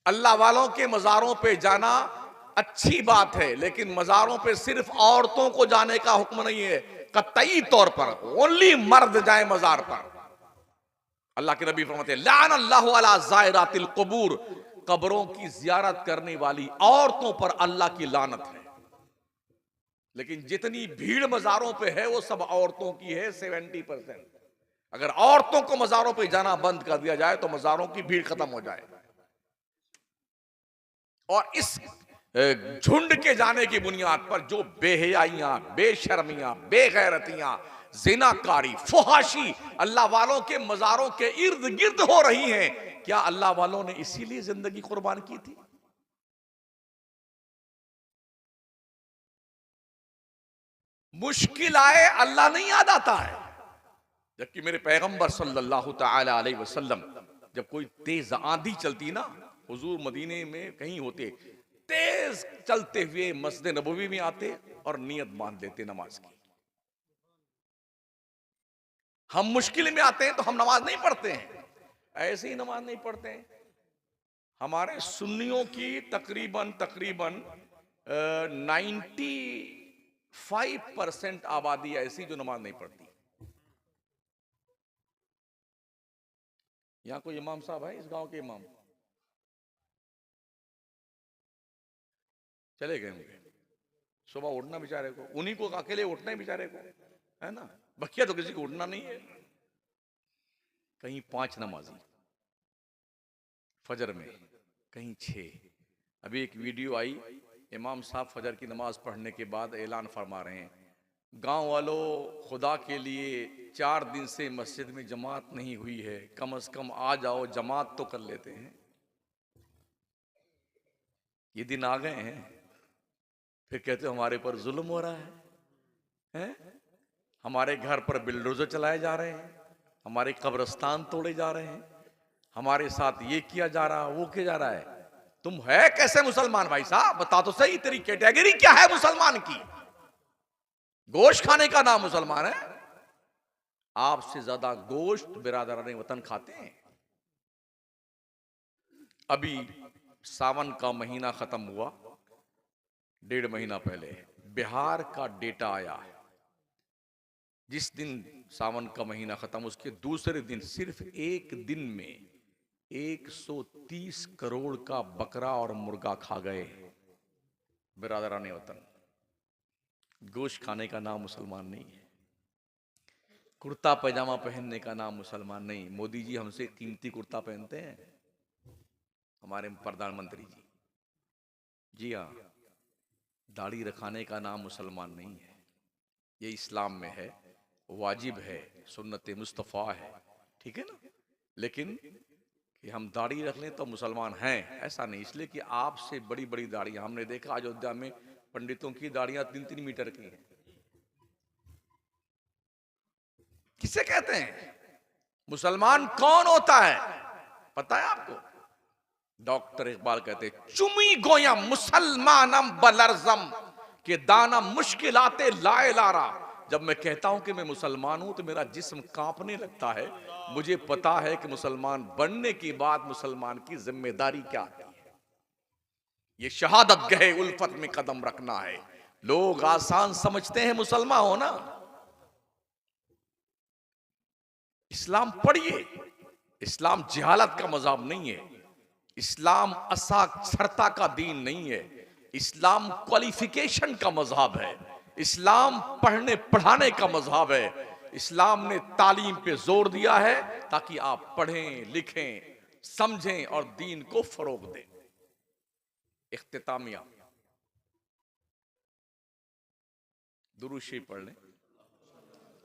अल्लाह वालों के मज़ारों पे जाना अच्छी बात है, लेकिन मज़ारों पे सिर्फ औरतों को जाने का हुक्म नहीं है। कतई तौर पर ओनली मर्द जाए मज़ार पर। अल्लाह के नबी फरमाते हैं लानल्लाहु अला ज़ायरातिल क़ुबूर, कब्रों की जियारत करने वाली औरतों पर अल्लाह की लानत है। लेकिन जितनी भीड़ मज़ारों पे है वो सब औरतों की है, 70%। अगर औरतों को मज़ारों पे जाना बंद कर दिया जाए तो मज़ारों की भीड़ खत्म हो जाए। और इस झुंड के जाने की बुनियाद पर जो बेहयाइयां, बेशर्मियां, बेगैरतियां, जिनाकारी, फुहाशी अल्लाह वालों के मज़ारों के इर्द गिर्द हो रही हैं, क्या अल्लाह वालों ने इसीलिए जिंदगी कुर्बान की थी? मुश्किल आए अल्लाह नहीं याद आता है। जबकि मेरे पैगंबर सल्लल्लाहु तआला अलैहि वसल्लम, जब कोई तेज आंधी चलती ना, हुजूर मदीने में कहीं होते, तेज चलते हुए मस्जिद नबवी में आते और नियत बांध लेते नमाज की। हम मुश्किल में आते हैं तो हम नमाज नहीं पढ़ते हैं, ऐसे ही नमाज नहीं पढ़ते हैं। हमारे सुन्नियों की तकरीबन तकरीबन 95% आबादी ऐसी जो नमाज नहीं पढ़ती। यहाँ कोई इमाम साहब है? इस गांव के इमाम चले गए होंगे। सुबह उठना बेचारे को, उन्हीं को अकेले उठना है बेचारे को, है ना। बकिया तो किसी को उठना नहीं है। कहीं 5 नमाजी फजर में, कहीं 6। अभी एक वीडियो आई, इमाम साहब फजर की नमाज पढ़ने के बाद ऐलान फरमा रहे हैं, गांव वालों, खुदा के लिए 4 दिन से मस्जिद में जमात नहीं हुई है, कम से कम आ जाओ, जमात तो कर लेते हैं। ये दिन आ गए हैं, फिर कहते हो हमारे पर जुल्म हो रहा है? हमारे घर पर बिल्डोजर चलाए जा रहे हैं, हमारे कब्रिस्तान तोड़े जा रहे हैं, हमारे साथ ये किया जा रहा, वो किया जा रहा है। तुम है कैसे मुसलमान भाई साहब? बता तो सही, तेरी कैटेगरी क्या है मुसलमान की? गोश्त खाने का नाम मुसलमान है? आपसे ज्यादा गोश्त बिरादरान वतन खाते हैं। अभी सावन का महीना खत्म हुआ, 1.5 महीना पहले बिहार का डेटा आया। जिस दिन सावन का महीना खत्म, उसके दूसरे दिन, सिर्फ एक दिन में 130 करोड़ का बकरा और मुर्गा खा गए बिरादरान वतन। गोश्त खाने का नाम मुसलमान नहीं है, कुर्ता पैजामा पहनने का नाम मुसलमान नहीं। मोदी जी हमसे कीमती कुर्ता पहनते हैं, हमारे प्रधानमंत्री जी। जी हाँ, दाढ़ी रखाने का नाम मुसलमान नहीं है। ये इस्लाम में है, वाजिब है, सुन्नत मुस्तफ़ा है, ठीक है ना। लेकिन कि हम दाढ़ी रख लें तो मुसलमान हैं, ऐसा नहीं। इसलिए कि आपसे बड़ी बड़ी दाढ़ियां हमने देखा, अयोध्या में पंडितों की दाढ़ियां 3-3 मीटर की हैं। किसे कहते हैं? मुसलमान कौन होता है पता है आपको? डॉक्टर इकबाल कहते हैं चुमी गोया मुसलमानम बलरजम, के दाना मुश्किल आते लाए लारा। जब मैं कहता हूं कि मैं मुसलमान हूं तो मेरा जिस्म कांपने लगता है। मुझे पता है कि मुसलमान बनने के बाद मुसलमान की जिम्मेदारी क्या है। ये शहादत गहे उल्फत में कदम रखना है। लोग आसान समझते हैं मुसलमान होना। इस्लाम पढ़िए, इस्लाम जिहालत का मज़हब नहीं है, इस्लाम असाक्षरता का दीन नहीं है, इस्लाम क्वालिफिकेशन का मज़हब है, इस्लाम पढ़ने पढ़ाने का मज़हब है। इस्लाम ने तालीम पे जोर दिया है ताकि आप पढ़ें, लिखें, समझें और दीन को फरोग दें। इख्तितामिया दुरूद शरीफ पढ़ लें।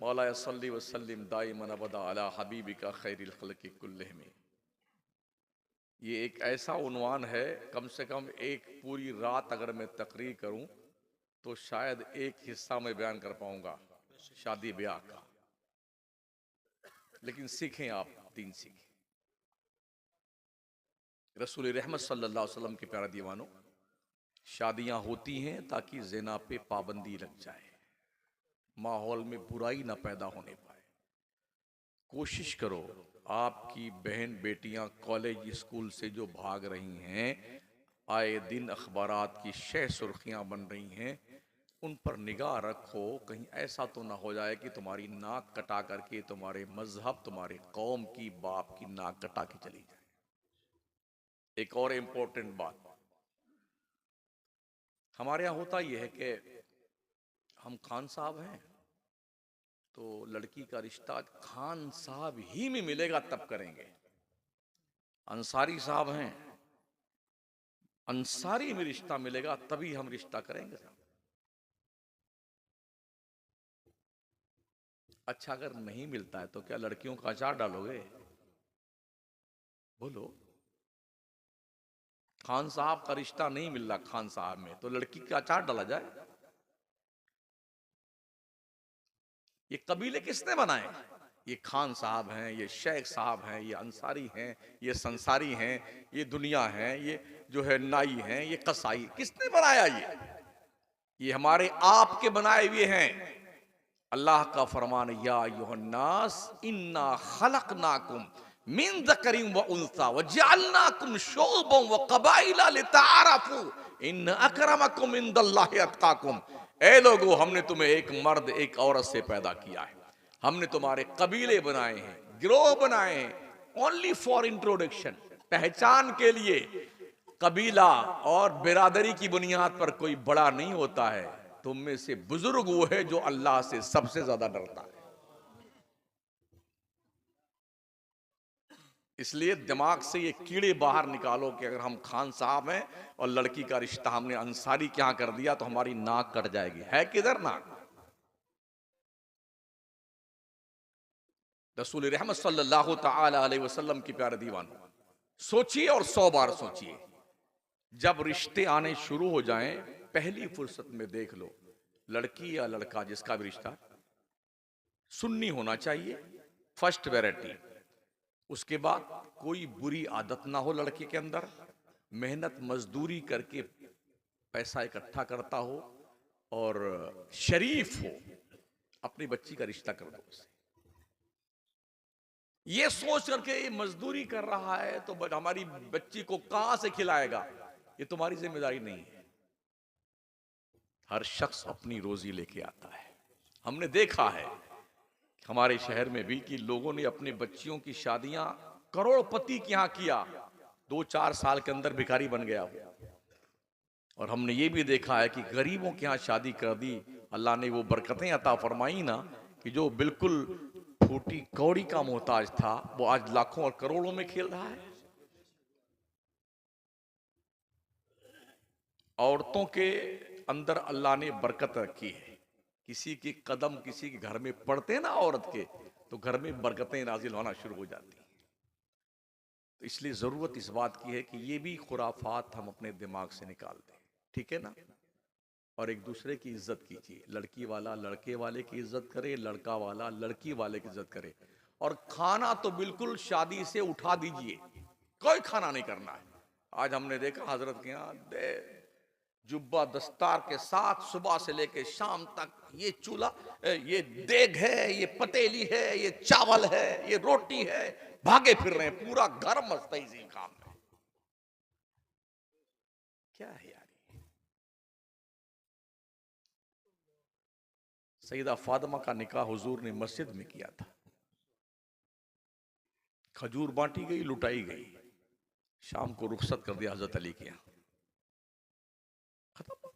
मौला सल्ली व सल्लिम दाइमन अबदा अला हबीबिका खैरिल खल्क़ि कुल्लिहिम। ये एक ऐसा उन्वान है, कम से कम एक पूरी रात अगर मैं तकरीर करूं तो शायद एक हिस्सा में बयान कर पाऊंगा, शादी ब्याह का। लेकिन सीखें, आप दीन सीखें। रसूल रहमत सल्लल्लाहु अलैहि वसल्लम के प्यारे दीवानों, शादियां होती हैं ताकि ज़िना पे पाबंदी लग जाए, माहौल में बुराई ना पैदा होने पाए। कोशिश करो आपकी बहन बेटियां कॉलेज स्कूल से जो भाग रही हैं, आए दिन अखबारात की शह सुर्खियां बन रही हैं, उन पर निगाह रखो, कहीं ऐसा तो ना हो जाए कि तुम्हारी नाक कटा करके तुम्हारे मजहब, तुम्हारे कौम की, बाप की नाक कटा के चली जाए। एक और इंपॉर्टेंट बात, हमारे यहाँ होता यह है कि हम खान साहब हैं तो लड़की का रिश्ता खान साहब ही में मिलेगा तब करेंगे। अंसारी साहब हैं, अंसारी में रिश्ता मिलेगा तभी हम रिश्ता करेंगे। अच्छा, अगर नहीं मिलता है तो क्या लड़कियों का अचार डालोगे? बोलो। खान साहब का रिश्ता नहीं मिल रहा खान साहब में, तो लड़की का अचार डाला जाए। ये कबीले किसने बनाए? ये खान साहब हैं, ये शेख साहब हैं, ये अंसारी हैं, ये संसारी हैं, ये दुनिया हैं, ये जो है नाई हैं, ये कसाई, किसने बनाया ये हमारे आप के बनाए हुए हैं। अल्लाह का फरमान, या अय्युहन्नास इन्ना खलकनाकुम मिन ज़करिन व उन्सा व जअलनाकुम शुअबन व क़बाइला लितआरफू इन अकरमकुम इंदल्लाहि अत्काकुम। ए लोगो, हमने तुम्हें एक मर्द एक औरत से पैदा किया है, हमने तुम्हारे कबीले बनाए हैं, गिरोह बनाए हैं, ओनली फॉर इंट्रोडक्शन, पहचान के लिए। कबीला और बिरादरी की बुनियाद पर कोई बड़ा नहीं होता है। तुम में से बुजुर्ग वो है जो अल्लाह से सबसे ज्यादा डरता है। इसलिए दिमाग से ये कीड़े बाहर निकालो कि अगर हम खान साहब हैं और लड़की का रिश्ता हमने अंसारी के यहां कर दिया तो हमारी नाक कट जाएगी। है किधर नाक? रसूल रहमत सल्लल्लाहु ताला अलैहि वसल्लम की प्यारे दीवानों, सोचिए और 100 बार सोचिए, जब रिश्ते आने शुरू हो जाएं, पहली फुर्सत में देख लो लड़की या लड़का जिसका भी रिश्ता सुन्नी होना चाहिए, फर्स्ट वैरायटी। उसके बाद कोई बुरी आदत ना हो लड़के के अंदर, मेहनत मजदूरी करके पैसा इकट्ठा करता हो और शरीफ हो। अपनी बच्ची का रिश्ता कर दो उसे। ये सोच करके ये मजदूरी कर रहा है तो हमारी बच्ची को कहां से खिलाएगा, ये तुम्हारी जिम्मेदारी नहीं है। हर शख्स अपनी रोजी लेके आता है। हमने देखा है हमारे शहर में भी कि लोगों ने अपने बच्चियों की शादियां करोड़पति के यहां किया, 2-4 साल के अंदर भिखारी बन गया। और हमने ये भी देखा है कि गरीबों के यहां शादी कर दी, अल्लाह ने वो बरकतें अता फरमाई ना, कि जो बिल्कुल फूटी कौड़ी का मोहताज था वो आज लाखों और करोड़ों में खेल रहा है। औरतों के अंदर अल्लाह ने बरकत रखी है। किसी के कदम किसी के घर में पड़ते ना औरत के, तो घर में बरकतें नाजिल होना शुरू हो जाती हैं। तो इसलिए जरूरत इस बात की है कि ये भी खुराफात हम अपने दिमाग से निकाल दें, ठीक है ना? और एक दूसरे की इज्जत कीजिए। लड़की वाला लड़के वाले की इज्जत करे, लड़का वाला लड़की वाले की इज्जत करे। और खाना तो बिल्कुल शादी से उठा दीजिए, कोई खाना नहीं करना है। आज हमने देखा हजरत के यहाँ जुब्बा दस्तार के साथ सुबह से लेके शाम तक ये चूल्हा, ये देग है, ये पतेली है, ये चावल है, ये रोटी है, भागे फिर रहे हैं, पूरा घर मस्त है इसी काम में। क्या है यार? सईदा फातिमा का निकाह हुजूर ने मस्जिद में किया था। खजूर बांटी गई, लुटाई गई, शाम को रुखसत कर दिया हजरत अली के यहाँ, खत्म।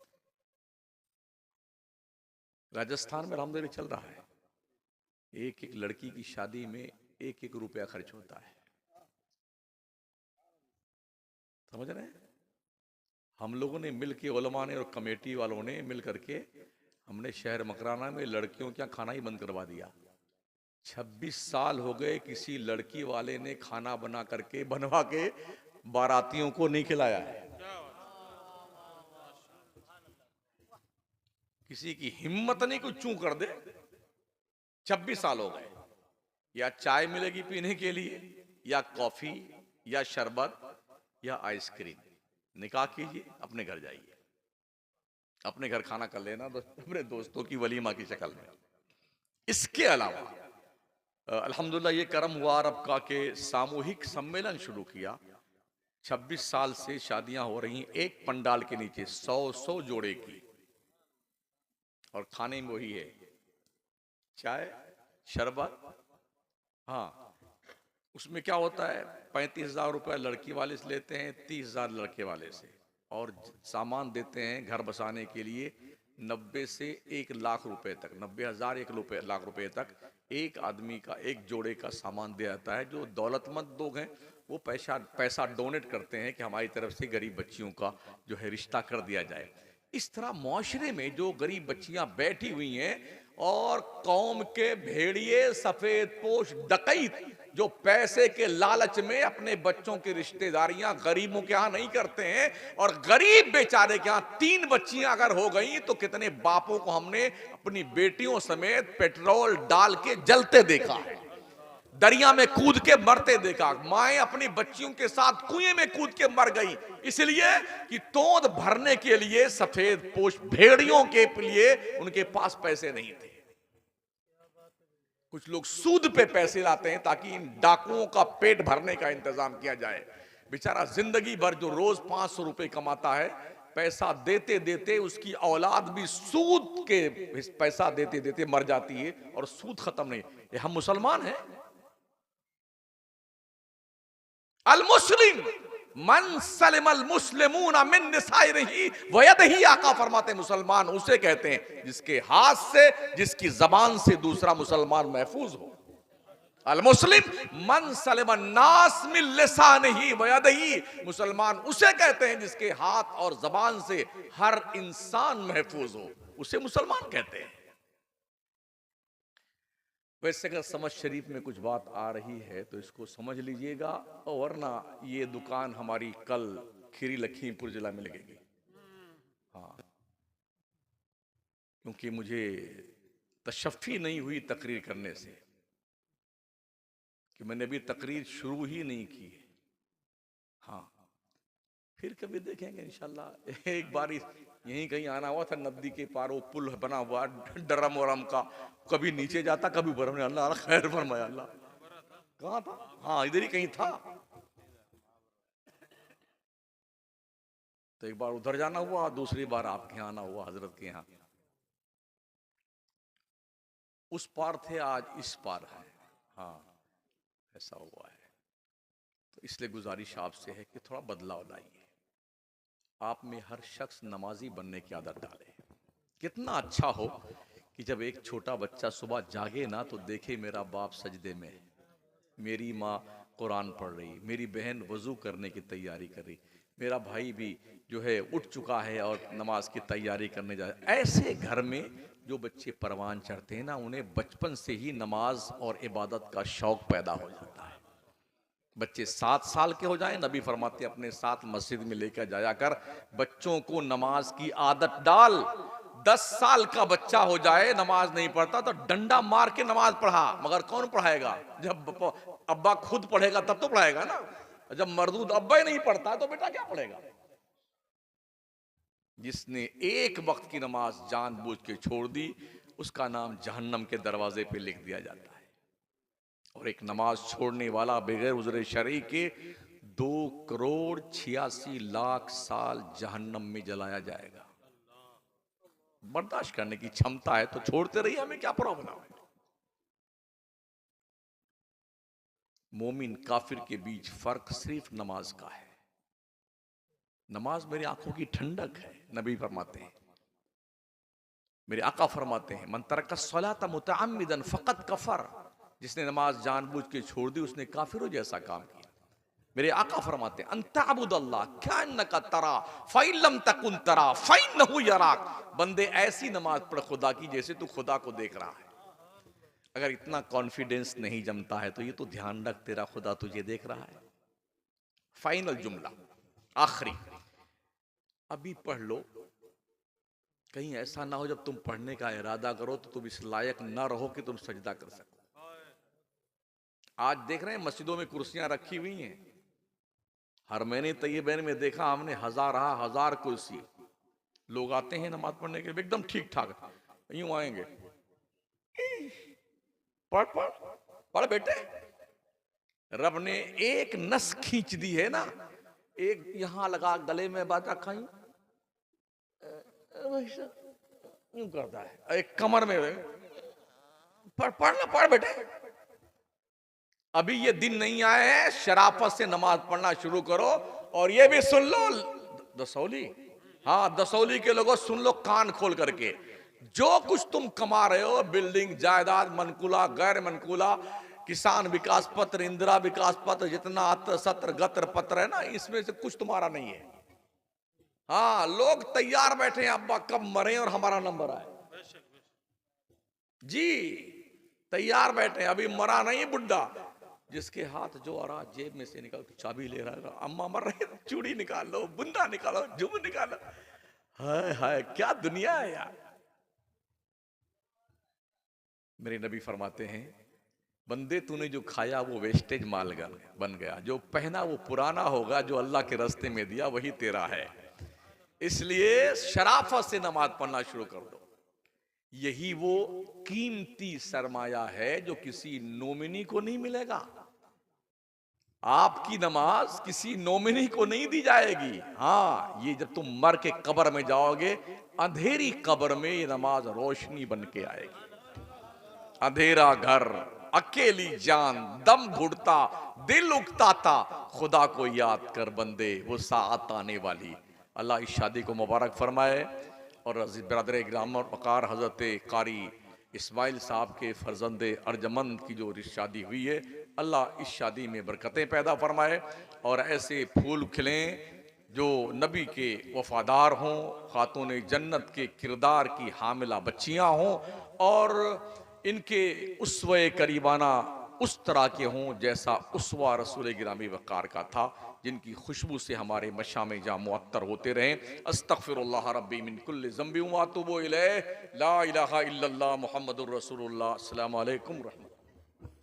राजस्थान में रामदेव चल रहा है, एक एक लड़की की शादी में 1-1 रुपया खर्च होता है। समझ रहे हैं? हम लोगों ने मिल के, उलमा ने और कमेटी वालों ने मिल करके, हमने शहर मकराना में लड़कियों का खाना ही बंद करवा दिया। 26 साल हो गए किसी लड़की वाले ने खाना बना करके बनवा के बारातियों को नहीं खिलाया है। किसी की हिम्मत नहीं कुछ चूं कर दे। 26 साल हो गए। या चाय मिलेगी पीने के लिए, या कॉफी, या शरबत, या आइसक्रीम। निकाह कीजिए, अपने घर जाइए, अपने घर खाना कर लेना अपने दोस्तों की वलीमा की शक्ल में। इसके अलावा अल्हम्दुलिल्लाह ये करम हुआ अरब का के सामूहिक सम्मेलन शुरू किया। 26 साल से शादियां हो रही हैं एक पंडाल के नीचे, 100 जोड़े की, और खाने में वही है, चाय, शरबत। हाँ, उसमें क्या होता है, 35,000 रुपये लड़की वाले से लेते हैं, 30,000 लड़के वाले से, और सामान देते हैं घर बसाने के लिए 90 से 1 लाख रुपए तक, 90,000 1 लाख रुपए तक एक आदमी का, एक जोड़े का सामान दिया जाता है। जो दौलतमंद लोग हैं वो पैसा डोनेट करते हैं कि हमारी तरफ से गरीब बच्चियों का जो है रिश्ता कर दिया जाए। इस तरह मुआशरे में जो गरीब बच्चियां बैठी हुई हैं और कौम के भेड़िए, सफेद पोश डकैत जो पैसे के लालच में अपने बच्चों की रिश्तेदारियां गरीबों के यहां नहीं करते हैं, और गरीब बेचारे के यहां 3 बच्चियां अगर हो गई तो कितने बापों को हमने अपनी बेटियों समेत पेट्रोल डाल के जलते देखा है, दरिया में कूद के मरते देखा। माएं अपनी बच्चियों के साथ कुएं में कूद के मर गई, इसलिए कि तोंद भरने के लिए सफेद पोश भेड़ियों के लिए उनके पास पैसे नहीं थे। कुछ लोग सूद पे पैसे लाते हैं ताकि इन डाकुओं का पेट भरने का इंतजाम किया जाए। बेचारा जिंदगी भर जो रोज 500 रुपए कमाता है, पैसा देते देते उसकी औलाद भी सूद के पैसा देते देते मर जाती है, और सूद खत्म नहीं। ये हम मुसलमान हैं। अल मुस्लिम मन सलिमल मुस्लिमून मिन निसाइरिही व यदिही, आका फरमाते मुसलमान उसे कहते हैं जिसके हाथ से, जिसकी जबान से दूसरा मुसलमान महफूज हो। अल मुस्लिम मन सलिमन नास मिन लिसानिही व यदिही, मुसलमान उसे कहते हैं जिसके हाथ और जबान से हर इंसान महफूज हो, उसे मुसलमान कहते हैं। वैसे अगर समझ शरीफ में कुछ बात आ रही है तो इसको समझ लीजिएगा, और वरना ये दुकान हमारी कल खीरी लखीमपुर जिला में लगेगी। हाँ, क्योंकि मुझे तशफ़ी नहीं हुई तकरीर करने से, कि मैंने अभी तकरीर शुरू ही नहीं की है। हाँ, फिर कभी देखेंगे इंशाल्लाह। एक बार यहीं कहीं आना हुआ था, नदी के पार वो पुल बना हुआ डरम वरम का, कभी नीचे जाता कभी ऊपर। हमने अल्लाह खैर फरमाया। अल्लाह कहाँ था? हाँ, इधर ही कहीं था। तो एक बार उधर जाना हुआ, दूसरी बार आपके यहाँ आना हुआ, हजरत के यहाँ। उस पार थे, आज इस पार है। हाँ, ऐसा हुआ है। तो इसलिए गुजारिश आपसे है कि थोड़ा बदलाव लाइए। आप में हर शख्स नमाजी बनने की आदत डाले। कितना अच्छा हो कि जब एक छोटा बच्चा सुबह जागे ना तो देखे मेरा बाप सजदे में है, मेरी माँ कुरान पढ़ रही, मेरी बहन वजू करने की तैयारी कर रही, मेरा भाई भी जो है उठ चुका है और नमाज की तैयारी करने जा रहा है। ऐसे घर में जो बच्चे परवान चढ़ते हैं ना, उन्हें बचपन से ही नमाज और इबादत का शौक पैदा हो जाता है। बच्चे 7 साल के हो जाएं, नबी फरमाते अपने साथ मस्जिद में लेकर जाया कर, बच्चों को नमाज की आदत डाल। 10 साल का बच्चा हो जाए नमाज नहीं पढ़ता तो डंडा मार के नमाज पढ़ा, मगर कौन पढ़ाएगा? जब अब्बा खुद पढ़ेगा तब तो पढ़ाएगा ना। जब मरदूद अब्बा ही नहीं पढ़ता तो बेटा क्या पढ़ेगा? जिसने एक वक्त की नमाज जानबूझ के छोड़ दी, उसका नाम जहन्नम के दरवाजे पे लिख दिया जाता है। और एक नमाज छोड़ने वाला बगैर उज़्र शरई के 2,86,00,000 साल जहन्नम में जलाया जाएगा। बर्दाश्त करने की क्षमता है तो छोड़ते रहिए, हमें क्या प्रॉब्लम है। मोमिन काफिर के बीच फर्क सिर्फ नमाज का है। नमाज मेरी आंखों की ठंडक है, नबी फरमाते हैं, मेरे आका फरमाते हैं, मन तरक सलात मुतअम्मिदन फकत कफर, जिसने नमाज जानबूझ के छोड़ दी उसने काफिरों जैसा काम किया। मेरे आका फरमाते हैं, अंतअबुदल्लाह कअन्नका तरा फ़इन लम तकुन तरा फ़इन्नहु यराक, बंदे ऐसी नमाज पढ़ खुदा की जैसे तू खुदा को देख रहा है। अगर इतना कॉन्फिडेंस नहीं जमता है तो ये तो ध्यान रख, तेरा खुदा तुझे देख रहा है। फाइनल जुमला, आखिरी, अभी पढ़ लो, कहीं ऐसा ना हो जब तुम पढ़ने का इरादा करो तो तुम इस लायक ना रहो कि तुम सजदा कर सको। आज देख रहे हैं मस्जिदों में कुर्सियां रखी हुई हैं, हर महीने तैयबैन में देखा हमने, हजार कुर्सी, लोग आते हैं नमाज पढ़ने के लिए एकदम ठीक ठाक, यूं आएंगे, पढ़ पढ़ पढ़ बेटे। रब ने एक नस खींच दी है ना, एक यहां लगा गले में बात रखा यूं करता है, एक कमर में। पढ़ना, पढ़ बेटे। अभी ये दिन नहीं आए हैं, शराफत से नमाज पढ़ना शुरू करो। और ये भी सुन लो दसौली, हाँ दसौली के लोगों सुन लो कान खोल करके, जो कुछ तुम कमा रहे हो, बिल्डिंग, जायदाद, मनकूला, गैर मनकूला, किसान विकास पत्र, इंदिरा विकास पत्र, जितना अत्र सत्र गत्र पत्र है ना, इसमें से कुछ तुम्हारा नहीं है। हाँ, लोग तैयार बैठे हैं अब्बा कब मरे और हमारा नंबर आए। जी तैयार बैठे, अभी मरा नहीं बुड्ढा, जिसके हाथ जो आ रहा जेब में से निकाल चाबी ले रहा है, अम्मा मर रही है, चूड़ी निकाल लो, बुंदा निकालो, जुम निकालो। हाय हाय क्या दुनिया है यार। मेरे नबी फरमाते हैं, बंदे तूने जो खाया वो वेस्टेज माल बन गया, जो पहना वो पुराना होगा, जो अल्लाह के रास्ते में दिया वही तेरा है। इसलिए शराफत से नमाज पढ़ना शुरू कर दो। यही वो कीमती सरमाया है जो किसी नोमिनी को नहीं मिलेगा। आपकी नमाज किसी नोमिनी को नहीं दी जाएगी। हाँ, ये जब तुम मर के कब्र में जाओगे, अंधेरी कब्र में ये नमाज रोशनी बन के आएगी। अंधेरा घर, अकेली जान, दम घुटता, दिल उकताता, खुदा को याद कर बंदे, वो साथ आने वाली। अल्लाह इस शादी को मुबारक फरमाए। और बरदर इकराम और वक़ार हज़रत कारी इस्माइल साहब के फर्जंदे अर्जमंद की जो शादी हुई है, अल्लाह इस शादी में बरकतें पैदा फरमाए और ऐसे फूल खिलें जो नबी के वफादार हों, खातून जन्नत के किरदार की हामिला बच्चियां हों और इनके उस्वे करीबाना उस तरह के हों जैसा उस्वा रसूल गिरामी वक़ार का था, जिनकी खुशबू से हमारे मशामे जा मुअत्तर होते रहें। अस्तग़फिरुल्लाह रब्बी मिन कुल्लि ज़ंबि व अतूबु इलैह। ला इलाहा इल्लल्लाह मुहम्मदुर रसूलुल्लाह। अस्सलामु अलैकुम रहमतुल्लाह।